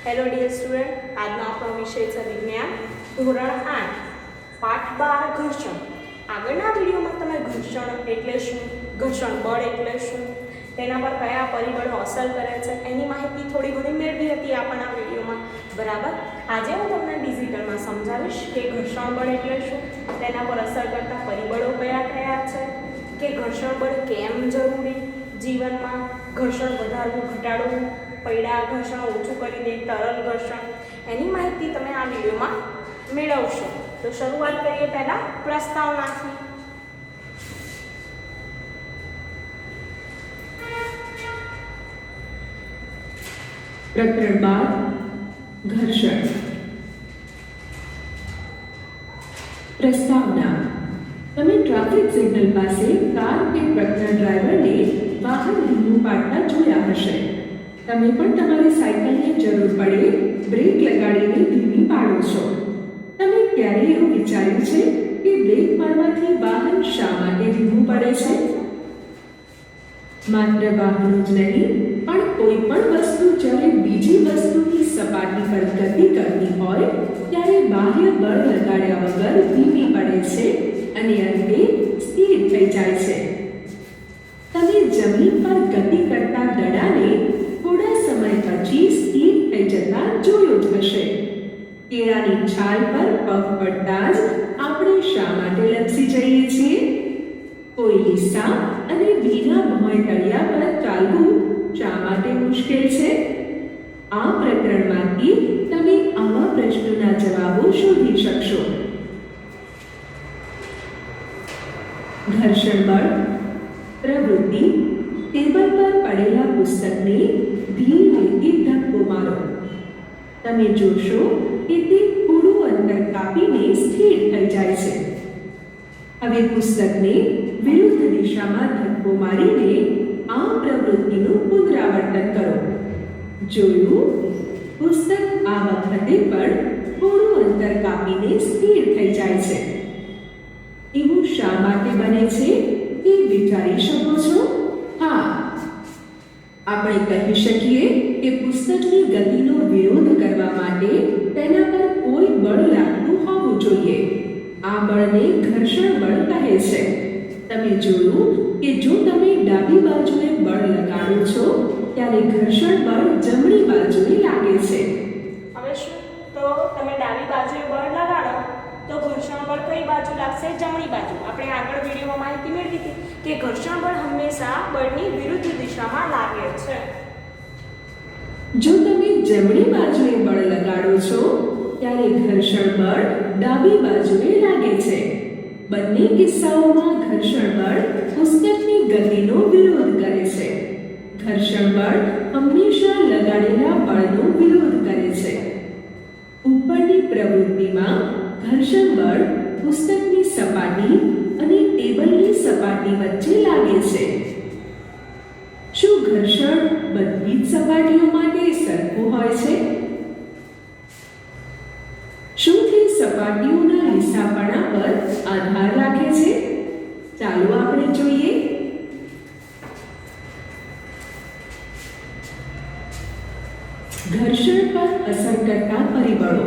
Hello dear student, આજનો આપણો વિષય છે વિજ્ઞાન ધોરણ 8 પાઠ 12 ઘર્ષણ. આગળના વિડીયોમાં તમે ઘર્ષણ એટલે શું, ઘર્ષણ બળ એટલે શું, તેના પર કયા પરિબળો અસર કરે છે એની માહિતી થોડી ઘણી મેળવી હતી આપણા વિડીયોમાં, બરાબર. આજે હું તમને ડિજિટલમાં સમજાવીશ કે ઘર્ષણ બળ એટલે શું, તેના પર અસર કરતા પરિબળો કયા કયા છે, કે ઘર્ષણ બળ કેમ જરૂરી જીવનમાં, ઘર્ષણ વધારવું ઘટાડવું, પૈડા ઘર્ષણ ઓછું કરી દે, તરલ ઘર્ષણ, એની માહિતી તમે આ વિડીયોમાં મેળવશો. તો શરૂઆત કરીએ પહેલા પ્રસ્તાવનાથી. પ્રકરણ 12 ઘર્ષણ. પ્રસ્તાવના. તમે ટ્રાફિક સિગ્નલ પાસે કાર કે ટ્રકના ડ્રાઈવરને વાહન ધીમું પાડતા જોયા હશે. તમે પણ તમારી સાયકલને જરૂર પડે બ્રેક લગાડીને ધીમી પાડો છો. તમે ક્યારેય એવું વિચાર્યું છે કે બ્રેક મારવાથી વાહન શા માટે ધીમું પડે છે? માત્ર વાહનો જ નહીં, પણ કોઈ પણ વસ્તુ જ્યારે બીજી વસ્તુની સપાટી પર ગતિ કરતી હોય ત્યારે બાહ્ય બળ લગાડ્યા વગર ધીમી પડે છે અને અંતે સ્થિર થઈ જાય છે. તમે જમીન પર ગતિ કરતા દડાને થોડા સમય પછી સ્થિર થઈ જતા જોયો જ હશે. કેળાની છાલ પર પગ પડતા જ આપણે શા માટે લપસી જઈએ છીએ? કોઈ લીસા અને ભીના ભોંય તળિયા પર ચાલવું શા માટે મુશ્કેલ છે? આ પ્રકરણમાંથી તમે આવા પ્રશ્નોના જવાબો શોધી શકશો. ઘર્ષણ બળ. પ્રવૃત્તિ. ટેબલ પર પડેલા પુસ્તકને ધીમેથી ધક્કો મારો. તમે જોશો કે તે થોડું અંતર કાપીને સ્થિર થઈ જાય છે. હવે પુસ્તકને વિરુદ્ધ દિશામાં ધક્કો મારીને આ પ્રવૃત્તિનું પુનરાવર્તન કરો. જોયું? પુસ્તક આ વખતે પણ થોડું અંતર કાપીને સ્થિર થઈ જાય છે. એવું શા માટે બને છે તે વિચારી શકો છો? હા, આપણે કહી શકીએ કે પુસ્તકની ગતિનો વિરોધ કરવા માટે તેના પર કોઈ બળ લાગતું હોવું જોઈએ. આ બળને ઘર્ષણ બળ કહે છે. તમે જોયું કે જો તમે ડાબી બાજુએ બળ લગાડો છો ત્યારે ઘર્ષણ બળ જમણી બાજુએ લાગે છે. હવે શું, તો તમે ડાબી બાજુએ બળ લગાડો તો ઘર્ષણ બળ કઈ બાજુ લાગશે? જમણી બાજુ. આપણે આગળ વિડીયોમાં માહિતી મેળવી હતી કે ઘર્ષણ બળ હંમેશા બળની વિરુદ્ધ દિશામાં લાગે છે. જો તમે જમણી બાજુએ બળ લગાડો છો ત્યારે ઘર્ષણ બળ ડાબી બાજુએ લાગે છે. બંને કિસ્સાઓમાં ઘર્ષણ બળ પુસ્તકની ગતિનો વિરોધ કરે છે. ઘર્ષણ બળ હંમેશા લગાડેલા બળનો વિરોધ કરે છે. ઉપરની પ્રવૃત્તિમાં ઘર્ષણ બળ પુસ્તકની સપાટી અને ટેબલની સપાટી વચ્ચે લાગે છે. શું ઘર્ષણ બધી જ સપાટીઓ માટે સરખું હોય છે? શું તે સપાટીઓના લીસાપણા પર આધાર રાખે છે? ચાલો આપણે જોઈએ. ઘર્ષણ પર અસર કરતા પરિબળો.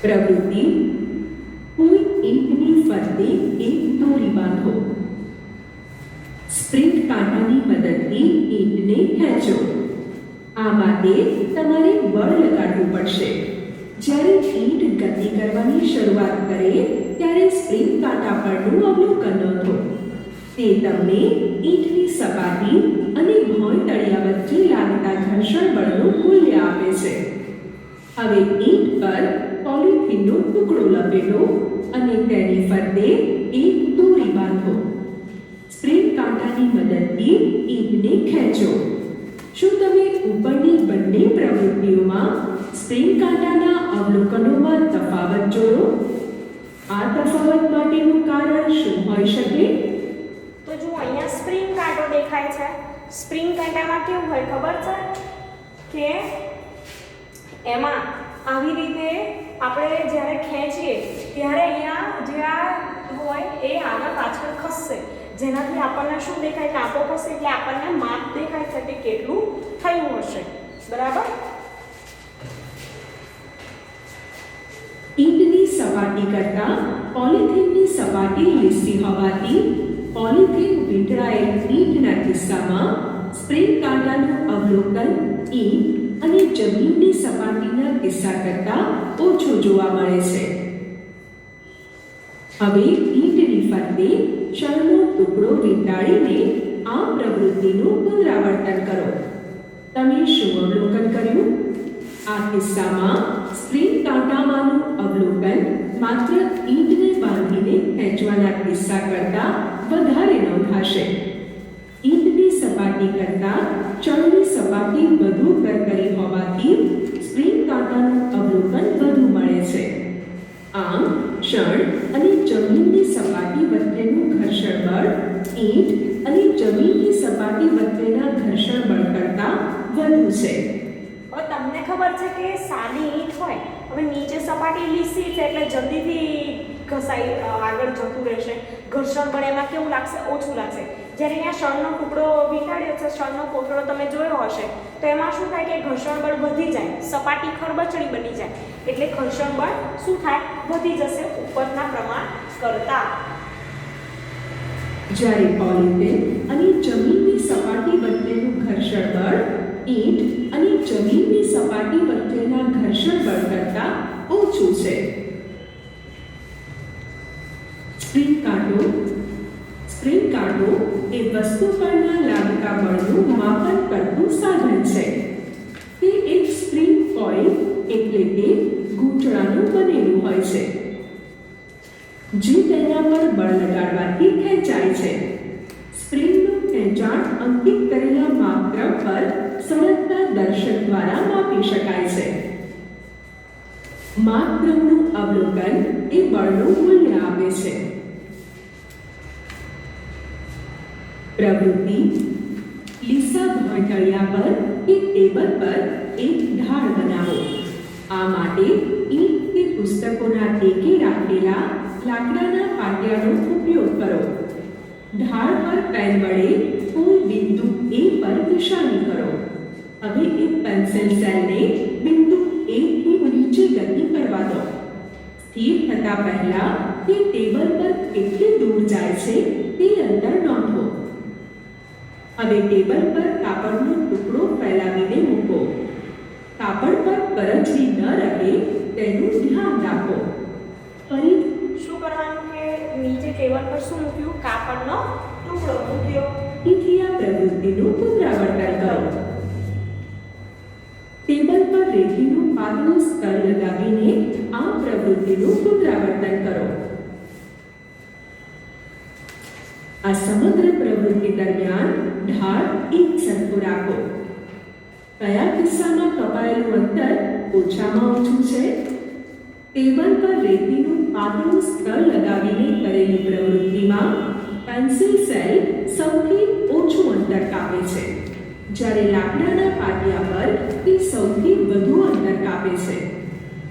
પ્રવૃત્તિ. કોઈ ઈંટની ફરતે એક દોરી બાંધો. સ્પ્રિંગ કાંટાની મદદથી ઈંટને ખેંચો. આ માટે તમારે બળ લગાડવું પડશે. જ્યારે ઈંટ ગતિ કરવાની શરૂઆત કરે ત્યારે સ્પ્રિંગ કાંટા પરનું અવલોકન નોંધો. તે તમને ઈંટની સપાટી અને ભોંય તળિયા વચ્ચે લાગતા ઘર્ષણ બળનું મૂલ્ય આપે છે. હવે ઈંટ પર પોલિથીનનો ટુકડો લપેટો અને તેની ફરતે એક દોરી બાંધો. સ્પ્રિંગ કાંટાની મદદથી ઈંટને ખેંચો. શું તમે ઉપરની બંને પ્રવૃત્તિઓમાં સ્પ્રિંગ કાંટાના અવલોકનોમાં તફાવત જોયો? આ તફાવત માટેનું કારણ શું હોઈ શકે? તો જો અહીંયા સ્પ્રિંગ કાંટો દેખાય છે. સ્પ્રિંગ કાંટામાં કેવું હોય ખબર છે કે એમાં આવી રીતે આપણે જ્યારે ખેંચીએ ત્યારે અહીંયા જે આ હોય એ આગળ પાછળ ખસશે, જેનાથી આપણને શું દેખાય? કાંટો ખસે એટલે આપણને માપ દેખાય છે કે કેટલું થયું હશે. બરાબર. ઈંટની સપાટી કરતાં પોલિથીનની સપાટી લીસી હોવાથી પોલિથીન વીંટળાયેલ ઈંટના કિસ્સામાં સ્પ્રિંગ કાંટાનું અવલોકન ઈંટ અને જમીનની સપાટીના કિસ્સા કરતાં ઓછું જોવા મળે છે. હવે ઈંટની ફરતે શણનો ટુકડો વીંટાળીને આ પ્રવૃત્તિનું પુનરાવર્તન કરો. તમે શું અવલોકન કર્યું? આ કિસ્સામાં સ્પ્રિંગ કાંટામાંનું અવલોકન માત્ર ઈંટને બાંધીને ખેંચવાના કિસ્સા કરતાં વધારે નોંધાશે. ઈંટની સપાટી કરતાં શણની સપાટી વધુ કરકરી હોવાથી સ્પ્રિંગ કાંટાનું અવલોકન વધુ મળે છે. આમ શણ અને જમીનની સપાટી વચ્ચેનું ઘર્ષણ બળ ઈંટ અને જમીનની સપાટી વચ્ચેના ઘર્ષણ બળ કરતાં વધુ છે. હવે તમને ખબર છે કે સાદી ઈંટ હોય, હવે નીચે સપાટી લીસી છે એટલે જલ્દીથી ઘસાઈ આગળ જતું રહેશે. ઘર્ષણ બળ એમાં કેવું લાગશે? ઓછું લાગશે. જ્યારે અહીંયા શણનો ટુકડો વીંટાળ્યો છે, શણનો કોથળો તમે જોયો હશે, તો એમાં શું થાય કે ઘર્ષણ બળ વધી જાય, સપાટી ખરબચડી બની જાય, એટલે ઘર્ષણ બળ શું થાય? વધી જશે ઉપરના પ્રમાણ કરતાં. જ્યારે પોલિથીન અને જમીનની સપાટી વચ્ચેનું ઘર્ષણ બળ ઈંટ અને જમીનની સપાટી વચ્ચેના ઘર્ષણ બળ કરતાં ઓછું છે. સ્પ્રિંગ કાંટો એ વસ્તુ પરના લાગતા બળનું માપન કરતું સાધન છે. તે એક સ્પ્રિંગ કોઇલ એટલે કે ગૂંચળાનું બનેલું હોય છે, જે તેના પર બળ લગાડવાથી ખેંચાય છે. સ્પ્રિંગનું ખેંચાણ અંકિત કરેલા માપક્રમ પર સળગતા દર્શક દ્વારા માપી શકાય છે. માપક્રમનું અવલોકન એ બળનું મૂલ્ય આપે છે. પ્રવૃત્તિ: લીસા ભોંયતળિયા પર કે ટેબલ પર એક ઢાળ બનાવો. આ માટે ઈંટ કે પુસ્તકોના ટેકે રાખેલા લાકડાના પાટિયાનો ઉપયોગ કરો. ઢાળ પર પેન વડે કોઈ બિંદુ A પર નિશાની કરો. હવે એક પેન્સિલ સેલને બિંદુ A થી નીચે ગતિ કરવા દો. સ્થિર થતા પહેલા તે ટેબલ પર કેટલી દૂર જાય છે તે અંતર નોંધો. હવે ટેબલ પર કાપડનો ટુકડો ફેલાવીને મૂકો. કાપડ પર કરચલી ન રહે તેનું ધ્યાન રાખો. ફરી શું કરવાનું કે નીચે ટેબલ પર શું મૂક્યું? કાપડનો ટુકડો મૂક્યો. તેથી આ પ્રવૃત્તિનું પુનરાવર્તન કરો. ટેબલ પર રેતીનું પાતળું સ્તર લગાવીને આ પ્રવૃત્તિનું પુનરાવર્તન કરો. આ સમગ્ર પ્રવૃત્તિ દરમિયાન ઢાળ એક સરખું રાખો. કયા કિસ્સામાં કપાયેલું અંતર ઓછામાં ઓછું છે? ટેબલ પર રેતીનું પાતળું સ્તર લગાવીને કરેલી પ્રવૃત્તિમાં પેન્સિલ સેલ સૌથી ઓછું અંતર કાપે છે, જ્યારે લાકડાના પાટિયા પર તે સૌથી વધુ અંતર કાપે છે.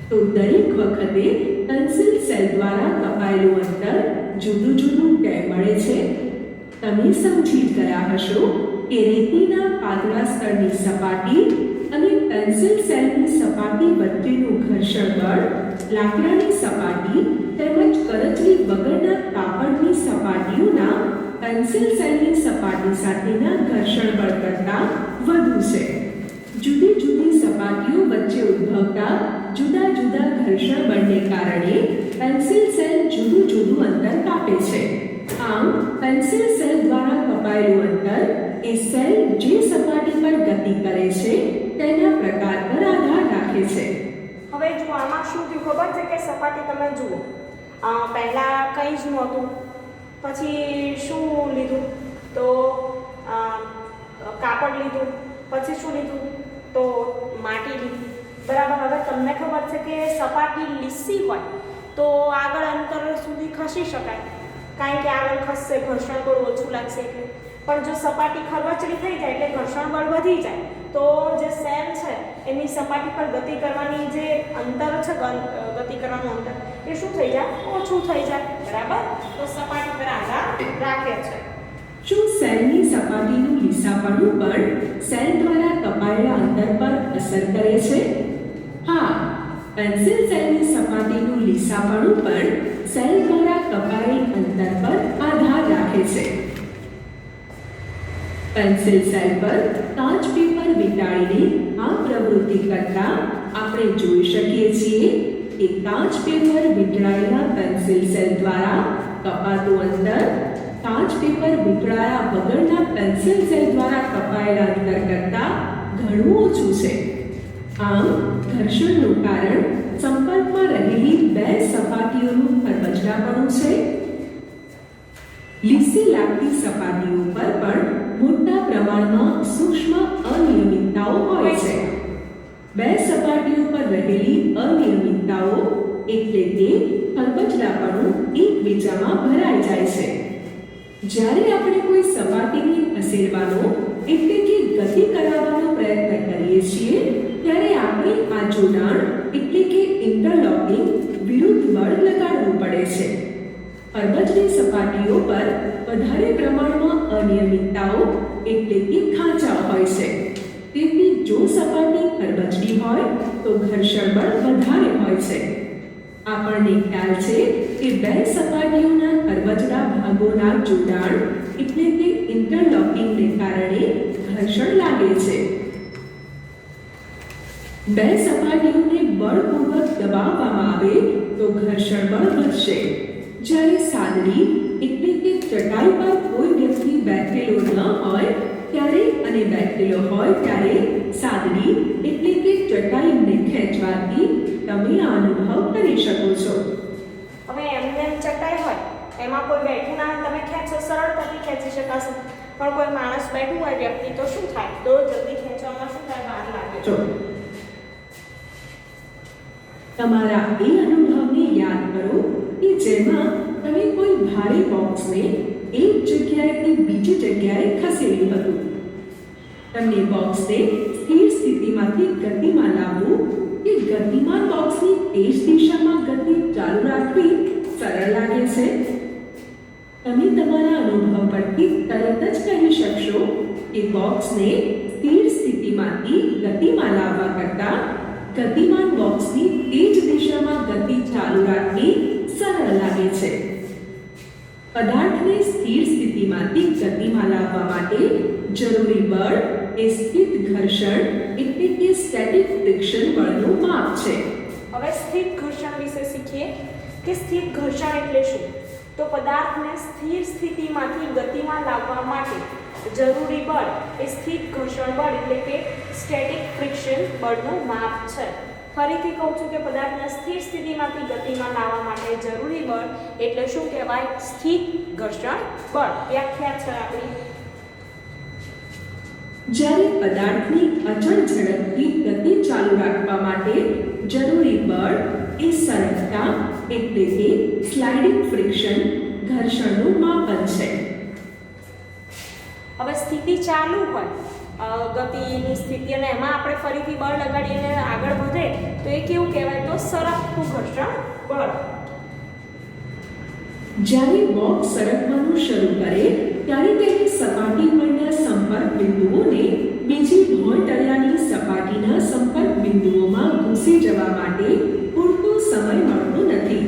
તો દરેક વખતે પેન્સિલ સેલ દ્વારા કપાયેલું અંતર જુદું જુદું કેમ મળે છે? તમે સમજી ગયા હશો કે રેતીના પાતળા સ્તરની સપાટી અને પેન્સિલ સેલની સપાટી વચ્ચેનું ઘર્ષણ બળ લાકડાની સપાટી તેમજ કરચલી વગરના કાપડની સપાટીઓના પેન્સિલ સેલની સપાટી સાથેના ઘર્ષણ બળ કરતાં વધુ છે. જુદી જુદી સપાટીઓ વચ્ચે ઉદ્ભવતા જુદા જુદા ઘર્ષણ બળને કારણે પેન્સિલ સેલ જુદું જુદું અંતર કાપે છે. આમ પેન્સિલ સેલ દ્વારા કપાયેલું અંતર એ સેલ જે સપાટી પર ગતિ કરે છે તેના પ્રકાર પર આધાર રાખે છે. હવે જો આમાં શું થયું ખબર છે કે સપાટી તમે જુઓ, પહેલાં કંઈ જ નહોતું, પછી શું લીધું? તો કાપડ લીધું, પછી શું લીધું? તો માટી લીધી. બરાબર. હવે તમને ખબર છે કે સપાટી લીસી હોય તો આગળ અંતર સુધી ખસી શકાય, કારણ કે આગળ ખસશે, ઘર્ષણ બળ ઓછું લાગશે એટલે. પણ જો સપાટી ખરબચડી થઈ જાય એટલે ઘર્ષણ બળ વધી જાય, તો જે સેલ છે એની સપાટી પર ગતિ કરવાની જે અંતર છે, ગતિ કરવાનું અંતર, એ શું થઈ જાય? ઓછું થઈ જાય. બરાબર. તો સપાટી પર આધાર રાખે છે. શું સેલની સપાટી સપાટીનું લીસાપણું પણ સેલ દ્વારા કપાયેલા અંતર પર અસર કરે છે? હા, પેન્સિલ સેલની સપાટીનું લીસાપણું પણ સેલ દ્વારા કપાયેલ અંતર પર આધાર રાખે છે. પેન્સિલ સેલ પર કાચ પેપર વીંટાળીને આ પ્રવૃત્તિ કરતા આપણે જોઈ શકીએ છીએ કે કાચ પેપર વીંટળાયેલા પેન્સિલ સેલ દ્વારા કપાતું અંતર કાચ પેપર વીંટળાયા વગરના પેન્સિલ સેલ દ્વારા કપાયેલા અંતર કરતાં ઘણું ઓછું છે. આમ ઘર્ષણનું કારણ સંપર્કમાં રહેલી બે સપાટીઓનું ખરબચડાપણું છે. લીસી લાગતી સપાટીઓ પર પણ મોટા પ્રમાણમાં સૂક્ષ્મ અનિયમિતતાઓ હોય છે. બે સપાટીઓ પર રહેલી અનિયમિતતાઓ એટલે કે ખરબચડાપણું એકબીજામાં ભરાઈ જાય છે. જ્યારે આપણે કોઈ સપાટીને ખસેડવાનો એટલે કે ગતિ કરાવવાનો પ્રયત્ન કરીએ છીએ ત્યારે આપણે આ જોડાણ એટલે કે ઇન્ટરલોકિંગ વિરુદ્ધ બળ લગાડવું પડે છે. ખરબચડી સપાટીઓ પર વધારે પ્રમાણમાં અનિયમિતતાઓ એટલે કે ખાંચા હોય છે. તેથી જો સપાટી ખરબચડી હોય તો ઘર્ષણ બળ વધારે હોય છે. આપણને ખ્યાલ છે કે બે સપાટીઓના ખરબચડા ભાગોના જોડાણ એટલે કે ઇન્ટરલોકિંગને કારણે ઘર્ષણ લાગે છે. બે સપાટીઓને બળપૂર્વક દબાવવામાં આવે તો ઘર્ષણ બળ વધશે. જ્યારે સાદડી એટલે કે ચટાઈ પર કોઈ વ્યક્તિ બેઠેલો ન હોય ત્યારે અને બેઠેલો હોય ત્યારે સાદડી એટલે કે ચટાઈને ખેંચવાથી તમે આ અનુભવ કરી શકો છો. હવે એમને એમ ચટાઈ હોય એમાં કોઈ બેઠું ના હોય, તમે ખેંચો સરળતાથી ખેંચી શકાશે. પણ કોઈ માણસ બેઠું હોય વ્યક્તિ તો શું થાય? તો જલ્દી ખેંચવામાં શું થાય? વાર લાગે. જો તમારા એ અનુભવને યાદ કરો કે જેમાં તમે કોઈ ભારે બોક્સને એક જગ્યાએથી બીજી જગ્યાએ ખસેડ્યું હતું. તમને બોક્સને સ્થિર સ્થિતિમાંથી ગતિમાં લાવવું કે ગતિમાન બોક્સની તે જ દિશામાં ગતિ ચાલુ રાખવી સરળ લાગે છે? તમે તમારા અનુભવ પરથી તરત જ કહી શકશો કે બોક્સને સ્થિર સ્થિતિમાંથી ગતિમાં લાવવા કરતાં ગતિમાન બોક્સની તે જ દિશામાં ગતિ ચાલુ રાખવી સરળ લાગે છે. પદાર્થને સ્થિર સ્થિતિમાંથી ગતિમાં લાવવા માટે જરૂરી બળ એ સ્થિત ઘર્ષણ એટલે કે સ્ટેટિક ફ્રિક્શન બળનું માપ છે. હવે સ્થિત ઘર્ષણ વિશે શીખીએ કે સ્થિત ઘર્ષણ એટલે શું? તો પદાર્થને સ્થિર સ્થિતિમાંથી ગતિમાં લાવવા માટે જરૂરી બળ એ સ્થિત ઘર્ષણ બળ એટલે કે સ્ટેટિક ફ્રિક્શન બળનું માપ છે. ફરીથી કહું છું કે પદાર્થને સ્થિર સ્થિતિમાંથી ગતિમાં લાવવા માટે જરૂરી બળ એટલે શું કહેવાય? સ્થિત ઘર્ષણ બળ. વ્યાખ્યા છે આપણી. જ્યારે પદાર્થની અચળ ઝડપથી ગતિ ચાલુ રાખવા માટે જરૂરી બળ એ સરળતા એટલે કે સ્લાઇડિંગ ફ્રિક્શન ઘર્ષણનું માપન છે. હવે સ્થિતિ ચાલુ હોય ગતિની સ્થિતિ અને એમાં આપણે ફરીથી બળ લગાડીને આગળ વધે તો એ કેવું કહેવાય? તો સરકતું ઘર્ષણ બળ. જ્યારે બોક્સ સરકવાનું શરૂ કરે ત્યારે તેની સપાટી પરના સંપર્ક બિંદુઓને બીજી ભોંયતળિયાની સપાટીના સંપર્ક બિંદુઓમાં ઘૂસી જવા માટે પૂરતો સમય મળતો નથી.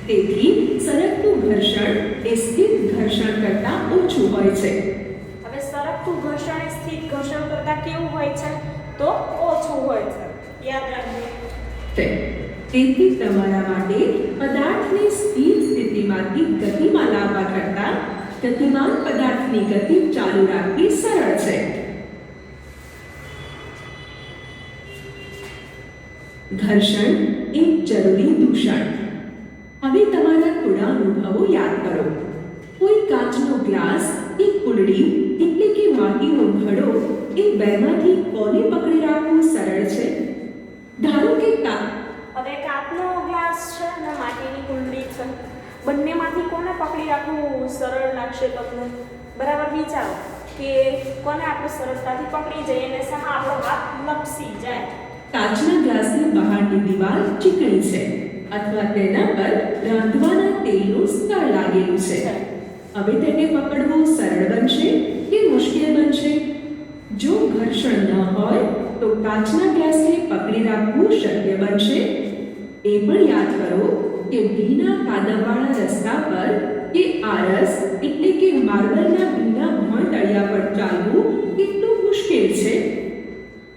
તેથી સરકતું ઘર્ષણ એ સ્થિત ઘર્ષણ કરતાં ઓછું હોય છે. હવે સરકતું ઘર્ષણ એ સ્થિત ઘર્ષણ કરતાં કેવું હોય છે? તો ઓછું હોય છે. યાદ રાખજો. તેથી તમારા માટે પદાર્થને સ્થિર સ્થિતિમાંથી ગતિમાં લાવવા કરતાં ગતિમાન પદાર્થની ગતિ ચાલુ રાખવી સરળ છે. ઘર્ષણ એક જરૂરી દૂષણ. હવે તમારા થોડા અનુભવો યાદ કરો. કોઈ કાચનો ગ્લાસ કે કુંડળી એટલે કે માટીનો ઘડો એ બેમાંથી કોને પકડી રાખવું સરળ છે? ધારો કે હવે કાચનો ગ્લાસ છે અને માટીની કુંડળી છે, બંનેમાંથી કોને પકડી રાખવું સરળ લાગશે તમને? બરાબર વિચારો કે કોને આપણે સરળતાથી પકડી જઈએ અને સામે આપણો હાથ લપસી જાય. કાચના ગ્લાસની બહારની દિવાલ ચીકણી છે અથવા તેના પર રાંધવાના તેલનું સ્તર લાગેલું છે. હવે તેને પકડવું સરળ બનશે કે મુશ્કેલ કાચના ગ્લાસને પકડી રાખવું શક્ય બનશે? એ પણ યાદ કરો કે ભીના કાદવવાળા રસ્તા પર કે આરસ એટલે કે માર્બલના ભીના ભોંય તળિયા પર ચાલવું કેટલું મુશ્કેલ છે.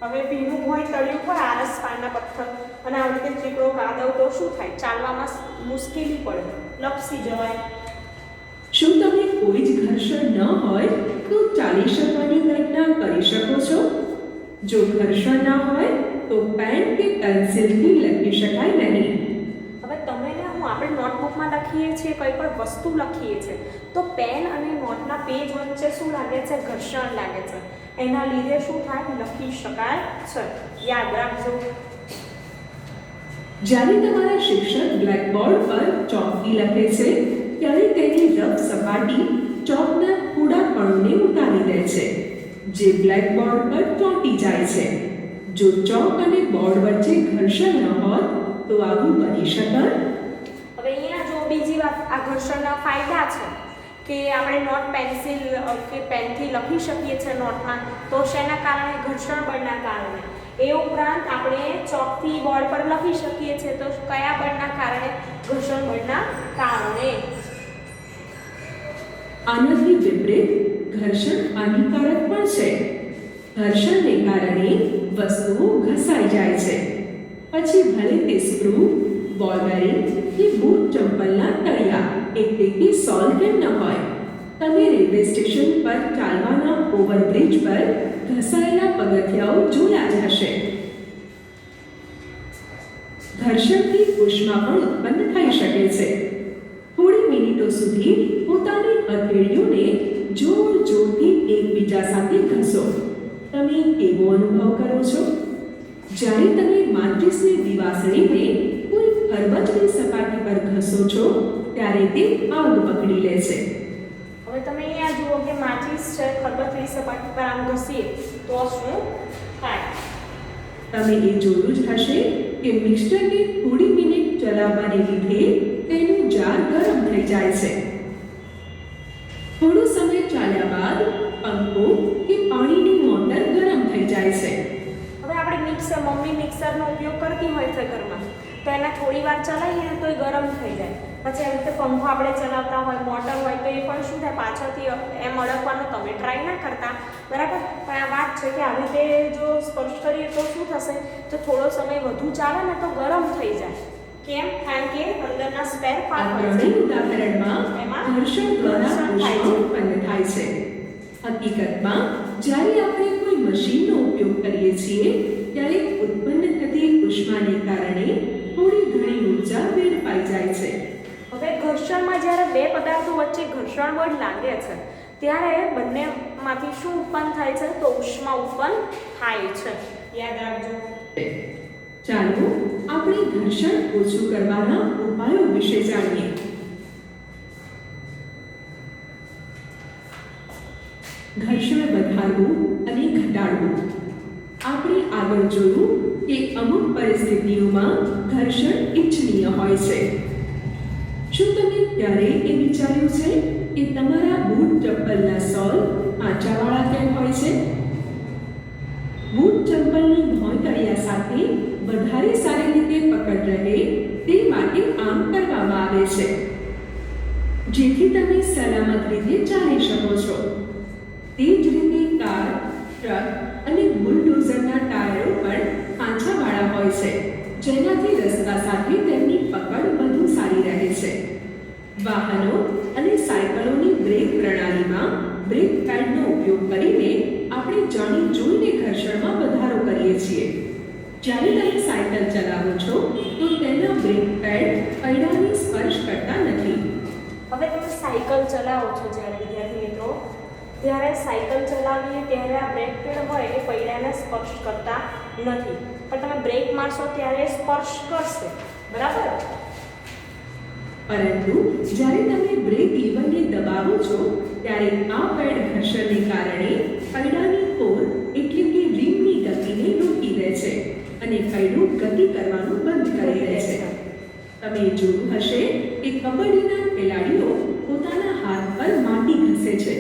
હવે ભીનું ભોંય તળિયું પર આરસ પાનના પથ્થર અને આવી રીતે ચીકણો કાદવ તો શું થાય? ચાલવામાં મુશ્કેલી પડે, લપસી જવાય. શું તમે કોઈ જ ઘર્ષણ ન હોય તો ચાલી શકવાની કલ્પના કરી શકો છો? જો ઘર્ષણ ના હોય તો પેન કે પેન્સિલથી લખી શકાય નહીં. હવે તમે ને હું આપણે નોટબુકમાં લખીએ છીએ, કોઈ પણ વસ્તુ લખીએ છીએ તો પેન અને નોટના પેજ વચ્ચે શું લાગે છે? ઘર્ષણ લાગે છે. એના લીધે શું થાય? લખી શકાય છે. યાદ રાખજો. જ્યારે તમારા શિક્ષક બ્લેકબોર્ડ પર ચોકથી લખે છે ત્યારે તેની રફ સપાટી ચોકના થોડા કણોને ઉતારી દે છે, જે બ્લેકબોર્ડ પર ચોંટી જાય છે. જો ચોક અને બોર્ડ વચ્ચે ઘર્ષણ ન હોત તો આવું બની શકત? હવે અહીંયા જો બીજી વાત, આ ઘર્ષણના ફાયદા છે કે આપણે નોટ પેન્સિલ કે પેનથી લખી શકીએ છીએ નોટમાં, તો શેના કારણે? ઘર્ષણ બળના કારણે. એ ઉપરાંત આપણે ચોકથી બોર્ડ પર લખી શકીએ છીએ તો કયા બળના કારણે? ઘર્ષણ બળના કારણે. આનાથી વિપરીત ઘર્ષણ હાનિકારક પણ છે. ઘર્ષણને કારણે વસ્તુઓ ઘસાઈ જાય છે. પછી ભલે તે સ્ક્રૂ, બોલ બેરિંગ કે બૂટ ચંપલના તળિયા એટલે કે સોલ કેમ ન હોય, તમે રેલવે સ્ટેશન પર ચાલવાના ઓવરબ્રિજ પર ઘસાયેલા પગથિયાઓ જોયા જ હશે. ઘર્ષણથી ઉષ્મા પણ ઉત્પન્ન થઈ શકે છે. થોડી મિનિટો સુધી પોતાની હથેળીઓને જોર જોરથી એકબીજા સાથે ઘસો. તમે કેવો અનુભવ કરો છો? જ્યારે તમે માચિસની દિવાસળીને કોઈ ખરબચડી સપાટી પર ઘસો છો ત્યારે તે આગ પકડી લે છે. હવે તમે અહીંયા જુઓ કે માચિસ છે, ખરબચડી સપાટી પર આમ ઘસીએ તો શું થાય? તમે એ જોયું જ હશે કે મિક્સરને થોડી મિનિટ ચલાવવાને લીધે તેનું જાર ગરમ થઈ જાય છે. થોડો સમય ચાલ્યા બાદ પંખો કે પાણીની મોટર ગરમ થઈ જાય છે. હવે આપણે મમ્મી મિક્સરનો ઉપયોગ કરતી હોય છે ઘરમાં, તો એને થોડી વાર ચલાવીએ તો એ ગરમ થઈ જાય. પછી આવી રીતે પંખો આપણે ચલાવતા હોય, મોટર હોય તો એ પણ શું થાય? પાછળથી એમ અડકવાનું તમે ટ્રાય ના કરતા, બરાબર? પણ આ વાત છે કે આવી રીતે જો સ્પર્શ કરીએ તો શું થશે? તો થોડો સમય વધુ ચાલે ને તો ગરમ થઈ જાય. કેમ? કારણ કે અંદરના સ્પેર પાર્ટ હોય છે. ઉદાહરણમાં એમાં ઘર્ષણ દ્વારા ઉષ્મા ઉત્પન્ન થાય છે. હકીકતમાં જ્યારે આપણે કોઈ મશીનનો ઉપયોગ કરીએ છીએ ત્યારે ઉત્પન્ન થતી ઉષ્માને કારણે થોડી ઘણી ઊર્જા વેડફાઈ જાય છે. હવે ઘર્ષણમાં જ્યારે બે પદાર્થો વચ્ચે ઘર્ષણ બળ લાગે છે ત્યારે બંનેમાંથી શું ઉત્પન્ન થાય છે? તો ઉષ્મા ઉત્પન્ન થાય છે. યાદ રાખજો. ચાલો આપણે ઘર્ષણ ઓછું કરવાના ઉપાયો વિશે જાણીએ. ઘર્ષણ વધારવું અને ઘટાડવું. આપણે આગળ જોયું કે અમુક પરિસ્થિતિઓમાં ઘર્ષણ ઇચ્છનીય હોય છે. શું તમે ક્યારેય એ વિચાર્યું છે કે તમારા બૂટ ચપ્પલના સોલ આંચાવાળા કેમ હોય છે? બૂટ ચંપલની ભોંય તળિયા સાથે વધારે સારી રીતે પકડ રહે તે માટે આમ કરવામાં આવે છે, જેથી તમે સલામત રીતે ચાલી શકો છો. તે જ રીતે કાર, ટ્રક અને બુલડોઝરના ટાયરો પણ આંચાવાળા હોય છે, જેનાથી રસ્તા સાથે તેમની પકડ વધુ સારી રહે છે. વાહનો અને સાયકલોની બ્રેક પ્રણાલીમાં બ્રેક પેડનો ઉપયોગ કરીને આપણે જાણી જોઈને ઘર્ષણમાં વધારો કરીએ છીએ. જ્યારે તમે સાયકલ ચલાવો છો તો તેના બ્રેક પેડ પૈડાને સ્પર્શ કરતા નથી. હવે તમે સાયકલ ચલાવો છો જ્યારે વિદ્યાર્થી મિત્રો, ત્યારે સાયકલ ચલાવીએ ત્યારે આ બ્રેક પેડ હોય એ પૈડાને સ્પર્શ કરતા નથી, પણ તમે બ્રેક મારશો ત્યારે સ્પર્શ કરશે, બરાબર? પરંતુ જ્યારે તમે બ્રેક લીવરને દબાવો છો ત્યારે આ પેડ ઘર્ષણને કારણે પૈડાની કોર એટલે કે રિમની ગતિને રોકી દે છે અને પૈડું ગતિ કરવાનું બંધ કરી દે છે. તમે જોયું હશે કે કબડ્ડીના ખેલાડીઓ પોતાના હાથ પર માટી ઘસે છે,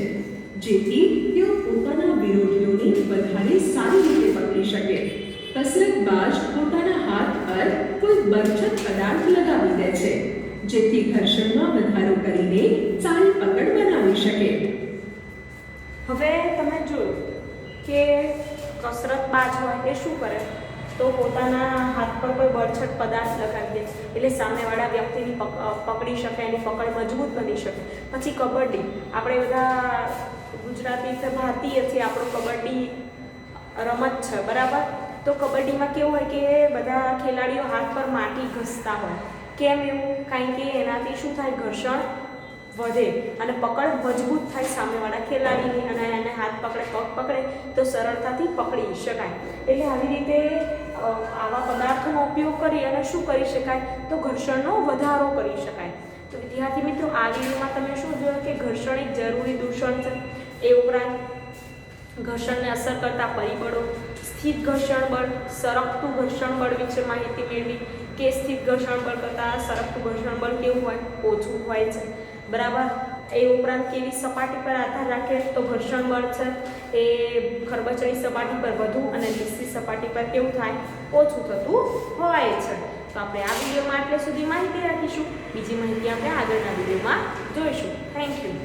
જેથી તેઓ પોતાના વિરોધીઓને વધારે સારી રીતે પકડી શકે. કસરતબાજ પોતાના હાથ પર કોઈ બરછટ પદાર્થ લગાવી દે છે, જેથી ઘર્ષણમાં વધારો કરીને સારી પકડ બનાવી શકે. હવે તમે જોયું કે કસરતબાજ હોય એ શું કરે, તો પોતાના હાથ પર કોઈ બરછટ પદાર્થ લગાવી દે એટલે સામેવાળા વ્યક્તિની પકડી શકે, એની પકડ મજબૂત બની શકે. પછી કબડ્ડી, આપણે બધા ગુજરાતી છે, ભારતીય છે, આપણો કબડ્ડી રમત છે, બરાબર. તો કબડ્ડીમાં કેવું હોય કે બધા ખેલાડીઓ હાથ પર માટી ઘસતા હોય. કેમ એવું? કારણ કે એનાથી શું થાય, ઘર્ષણ વધે અને પકડ મજબૂત થાય સામેવાળા ખેલાડીની, અને એને હાથ પકડે, પગ પકડે તો સરળતાથી પકડી શકાય. એટલે આવી રીતે આવા પદાર્થોનો ઉપયોગ કરી અને શું કરી શકાય, તો ઘર્ષણનો વધારો કરી શકાય. તો વિદ્યાર્થી મિત્રો, આ વિડીયોમાં તમે શું જોયું કે ઘર્ષણ એક જરૂરી દૂષણ છે. એ ઉપરાંત ઘર્ષણને અસર કરતા પરિબળો, સ્થિત ઘર્ષણ બળ, સરકતું ઘર્ષણ બળ વિશે માહિતી મેળવી કે સ્થિત ઘર્ષણ બળ કરતાં સરકતું ઘર્ષણ બળ કેવું હોય, ઓછું હોય છે, બરાબર. એ ઉપરાંત કેવી સપાટી પર આધાર રાખે, તો ઘર્ષણ બળ છે એ ખરબચડી સપાટી પર વધુ અને નિશ્ચિત સપાટી પર કેવું થાય, ઓછું થતું હોય છે. તો આપણે આ વિડીયોમાં આટલે સુધી માહિતી રાખીશું. બીજી માહિતી આપણે આગળના વિડીયોમાં જોઈશું. Thank you.